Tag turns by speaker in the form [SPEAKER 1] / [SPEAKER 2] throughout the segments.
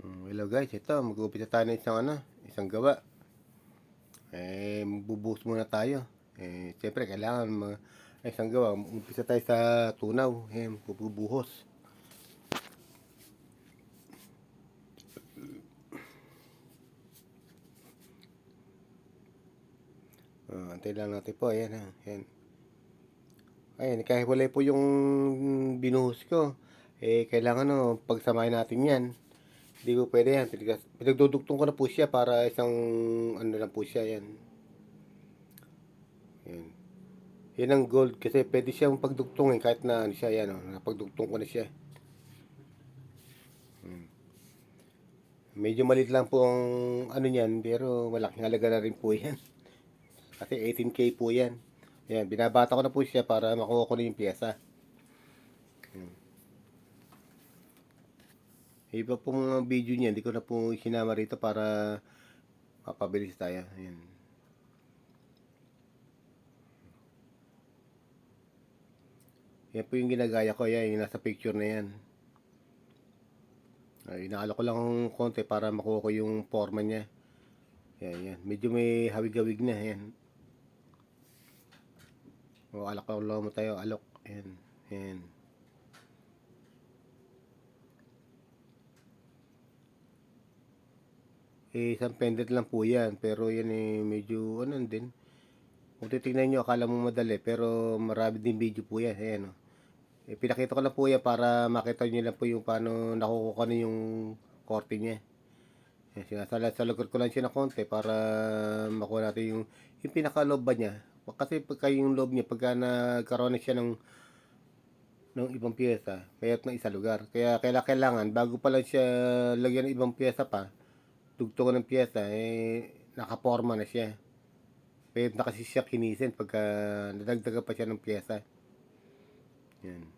[SPEAKER 1] Hello guys, ito mag-uumpisa tayo ng isang gawa. Magbubuhos muna tayo. Siyempre kailangan isang gawa. Umpisa tayo sa tunaw. Magbubuhos. Antay lang natin po. Ayan ha. Ayan. Ayan, nakahiwalay po yung binuhos ko. Kailangan pagsamahin natin yan. Hindi ko pwede yan. Pinagdudugtong ko na po siya para isang ano lang po siya yan. Ayan. Yan ang gold kasi pwede siyang pagdugtong kahit na ano siya yan. Napagdugtong ko na siya. Medyo maliit lang po ang ano niyan pero malaking halaga na rin po yan. Kasi 18K po yan. Ayan, binabata ko na po siya para makuha ko na yung pyesa. Iba pong video niya, hindi ko na po sinama rito para mapabilis tayo. Ayan. Yan po yung ginagaya ko. Ayan, yung nasa picture na yan. Inaalo ko lang konti para makuha ko yung forma niya. Yan. Medyo may hawig-hawig na. Yan. Alak mo tayo. Alok. Yan. Isang pendant lang po yan. Pero yan medyo ano din. Kung titignan nyo, akala mo madali. Pero marami din video po yan. Ayan. Pinakita ko lang po yan para makita nyo lang po yung paano nakukuha na yung korte niya. Sinasalag ko lang siya na konti para makuha natin yung pinaka-loob ba niya. Kasi pagka yung loob niya, pagka nagkaroon na siya ng ibang pyesa, kaya't na isa lugar. Kaya kailangan, bago pa lang siya lagyan ng ibang pyesa pa, dugtungan ng pyesa, nakaporma na siya. Kaya't na kasi siya kinisin pagka nadagdagan pa siya ng pyesa. Yan.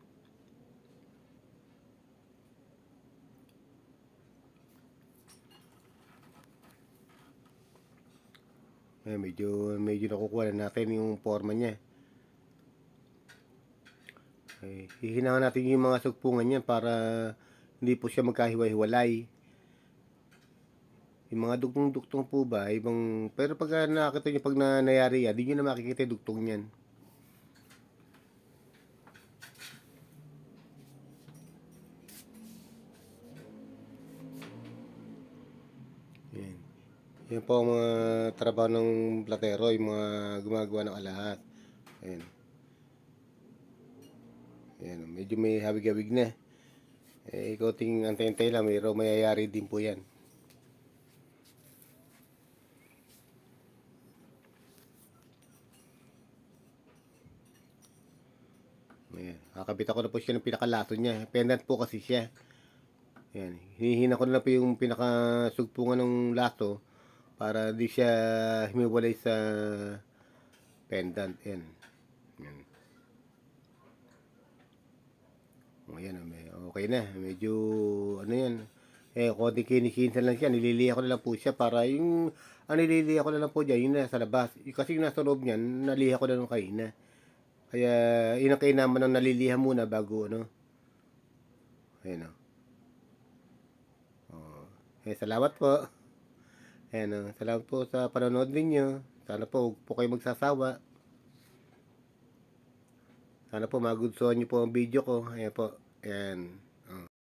[SPEAKER 1] Medyo nakukuha na natin yung forma niya. Hihinangan natin yung mga sugpungan niya para hindi po siya magkahiwa-hiwalay. Yung mga dugtong-dugtong po ba, ibang, pero pag nakakita nyo pag nangyari yan, di nyo na makikita yung dugtong niyan. Yan po ang mga trabaho ng platero, yung mga gumagawa ng alahas. Ayan, medyo may hawig-hawig na. Ikaw ting antay-antay lang, mayroong mayayari din po yan. Ayan, kakabit ako na po siya ng pinakalato niya. Pendant po kasi siya. Ayan, hinihina ko na po yung pinakasugpungan ng lato para di siya humiwalay sa pendant. Ayan. Ayan, okay na. Medyo ano yan. Konti kinikinsan lang siya. Nililiha ko na lang po siya para yung nililiha ko na lang po dyan, yung nasa labas. Kasi yung nasa loob niyan, naliha ko na nung kaina. Kaya yun ang kainaman ng naliliha muna bago ano. Ayan salamat po. Ayan salamat po sa panonood ninyo. Sana po huwag po kayo magsasawa. Sana po magustuhan nyo po ang video ko. Ayan po. Ayan.